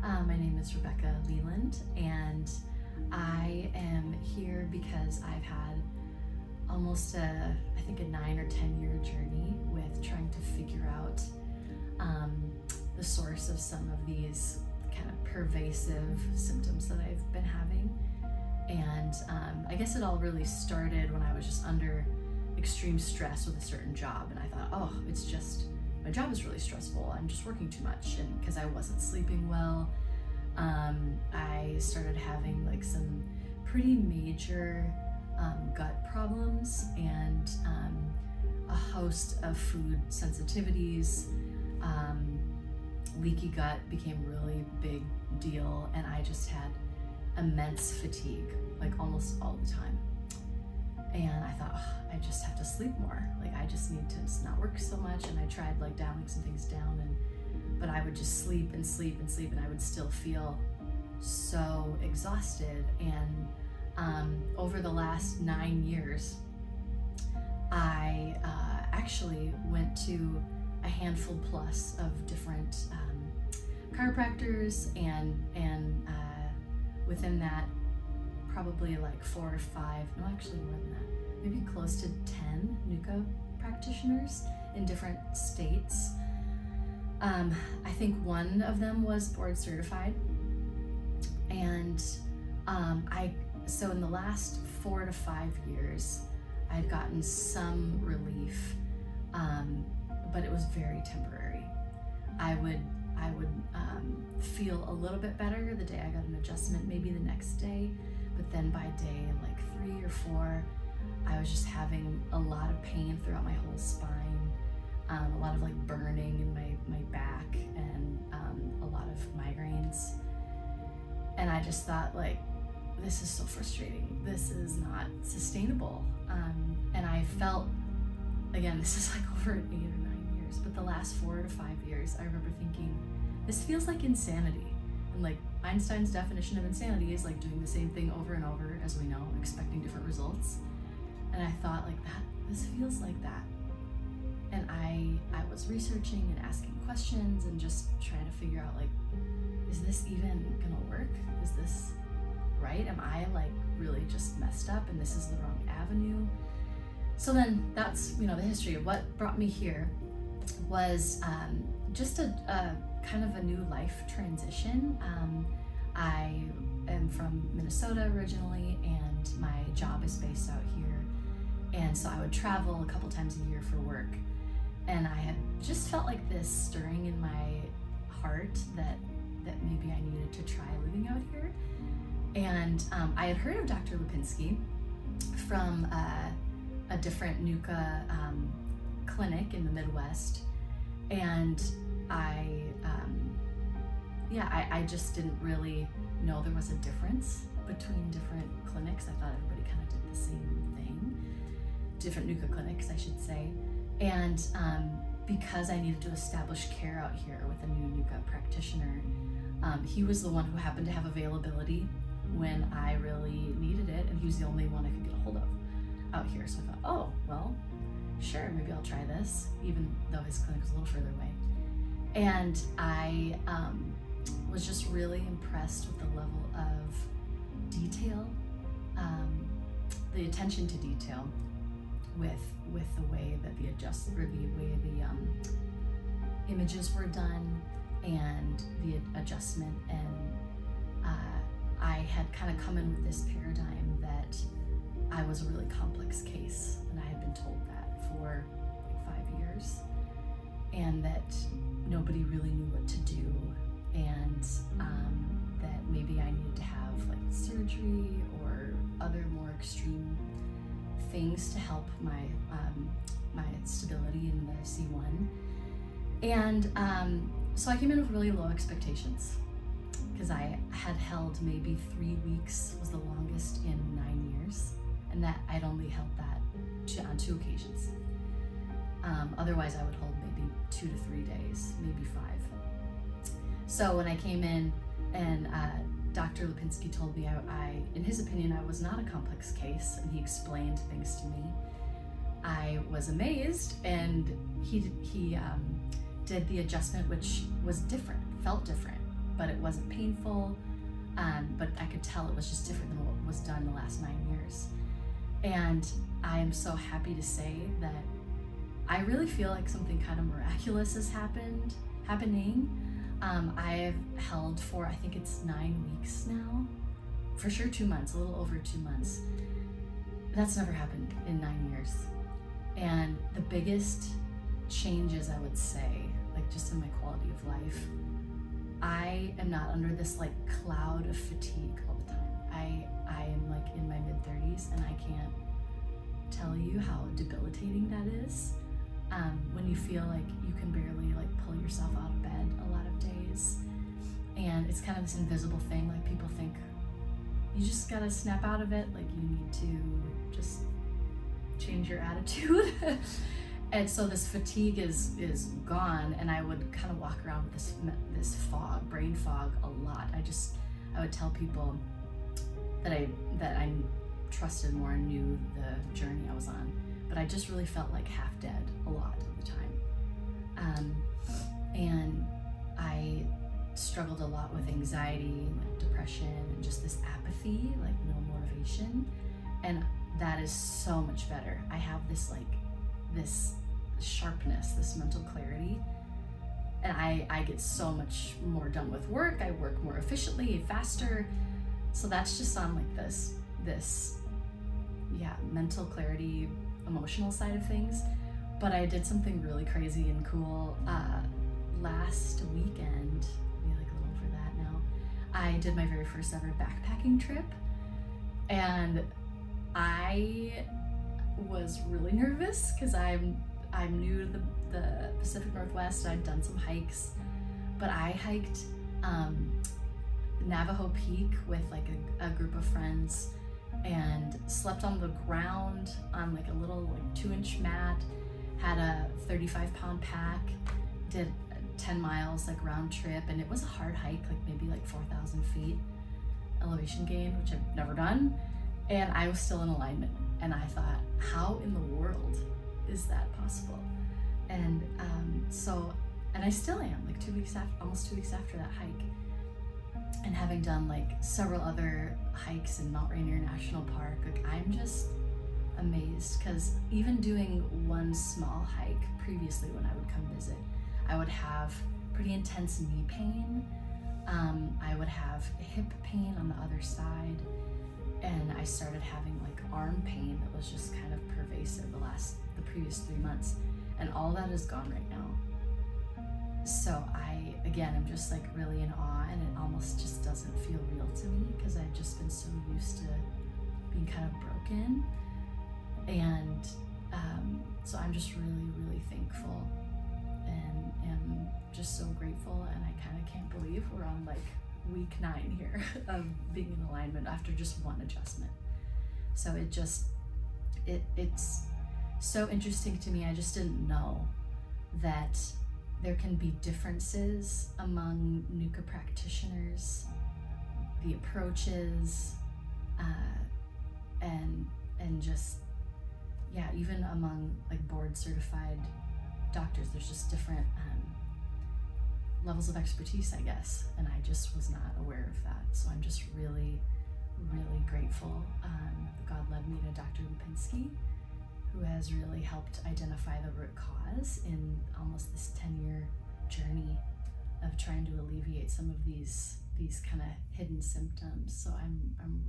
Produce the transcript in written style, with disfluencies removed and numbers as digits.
My name is Rebecca Leland, and I am here because I've had almost a 9 or 10 year journey with trying to figure out the source of some of these kind of pervasive symptoms that I've been having. And I guess it all really started when I was just under extreme stress with a certain job, and I thought, oh, it's just, my job is really stressful, I'm just working too much. And because I wasn't sleeping well, I started having like some pretty major gut problems and a host of food sensitivities. Leaky gut became a really big deal, and I just had immense fatigue, like almost all the time. And I thought, oh, I just have to sleep more. Like I just need to not work so much. And I tried like dialing some things down, but I would just sleep and sleep and sleep, and I would still feel so exhausted. And over the last 9 years, I actually went to a handful plus of different chiropractors, and within that, probably like 4 or 5, no, actually more than that, maybe close to 10 NUCCA practitioners in different states. I think one of them was board certified, and so in the last 4 to 5 years, I've gotten some relief, but it was very temporary. I would feel a little bit better the day I got an adjustment, maybe the next day, but then by day like 3 or 4, I was just having a lot of pain throughout my whole spine, a lot of like burning in my back, and a lot of migraines. And I just thought, like, this is so frustrating. This is not sustainable. And I felt, again, this is like over 8 or 9 years, but the last 4 to 5 years, I remember thinking, this feels like insanity. And like Einstein's definition of insanity is like doing the same thing over and over, as we know, expecting different results. And I thought, like, this feels like that. And I was researching and asking questions and just trying to figure out, like, is this even gonna work? Is this right? Am I like really just messed up and this is the wrong avenue? So then that's, the history of what brought me here was just a kind of a new life transition. I am from Minnesota originally, and my job is based out here. And so I would travel a couple times a year for work. And I had just felt like this stirring in my heart that maybe I needed to try living out here. And I had heard of Dr. Lapenski from a different NUCCA clinic in the Midwest. And I just didn't really know there was a difference between different clinics. I thought everybody kind of did the same thing. Different NUCCA clinics, I should say. And because I needed to establish care out here with a new NUCCA practitioner, he was the one who happened to have availability when I really needed it, and he was the only one I could get a hold of out here. So I thought, oh, well, sure, maybe I'll try this, even though his clinic was a little further away. And I was just really impressed with the level of detail, the attention to detail with the way that the images were done and the adjustment. And I had kind of come in with this paradigm that I was a really complex case, and I had been told that for like 5 years, and that nobody really knew what to do, and that maybe I needed to have like surgery or other more extreme things to help my stability in the C1. And so I came in with really low expectations, because I had held maybe 3 weeks was the longest in 9 years, and that I'd only held that on 2 occasions. Otherwise I would hold maybe 2 to 3 days, maybe 5. So when I came in and Dr. Lapenski told me in his opinion, I was not a complex case, and he explained things to me, I was amazed, and he did the adjustment, which was different, felt different. but it wasn't painful. But I could tell it was just different than what was done the last 9 years. And I am so happy to say that I really feel like something kind of miraculous is happening. I've held for, I think it's 9 weeks now, for sure 2 months, a little over 2 months. That's never happened in 9 years. And the biggest changes, I would say, like just in my quality of life, I am not under this like cloud of fatigue all the time. I am like in my mid-30s, and I can't tell you how debilitating that is. When you feel like you can barely like pull yourself out of bed a lot of days. And it's kind of this invisible thing, like people think you just gotta snap out of it, like you need to just change your attitude. And so this fatigue is gone, and I would kind of walk around with this fog, brain fog, a lot. I would tell people that I trusted more and knew the journey I was on, but I just really felt like half dead a lot of the time. And I struggled a lot with anxiety, like depression, and just this apathy, like no motivation. And that is so much better. I have this sharpness, this mental clarity, and I get so much more done with work. I work more efficiently, faster. So that's just on like this mental clarity, emotional side of things. But I did something really crazy and cool last weekend, maybe like a little over that now. I did my very first ever backpacking trip, and I was really nervous because I'm new to the Pacific Northwest. I'd done some hikes, but I hiked Navajo Peak with like a group of friends, and slept on the ground on like a little like 2-inch mat, had a 35-pound pack, did 10 miles like round trip, and it was a hard hike, like maybe like 4,000 feet elevation gain, which I've never done, and I was still in alignment. And I thought, how in the world is that possible? And and I still am, like almost 2 weeks after that hike. And having done like several other hikes in Mount Rainier National Park, like I'm just amazed, because even doing one small hike previously when I would come visit, I would have pretty intense knee pain. I would have hip pain on the other side, and I started having like arm pain that was just kind of pervasive the previous 3 months, and all that is gone right now. So I'm just like really in awe, and it almost just doesn't feel real to me, because I've just been so used to being kind of broken. And so I'm just really, really thankful, and am just so grateful. And I kind of can't believe we're on like week 9 here of being in alignment after just one adjustment. So it's so interesting to me. I just didn't know that there can be differences among NUCCA practitioners, the approaches, and just, even among like board certified doctors, there's just different levels of expertise, I guess, and I just was not aware of that. So I'm just really, really grateful that God led me to Dr. Lapenski, who has really helped identify the root cause in almost this 10-year journey of trying to alleviate some of these kind of hidden symptoms. So I'm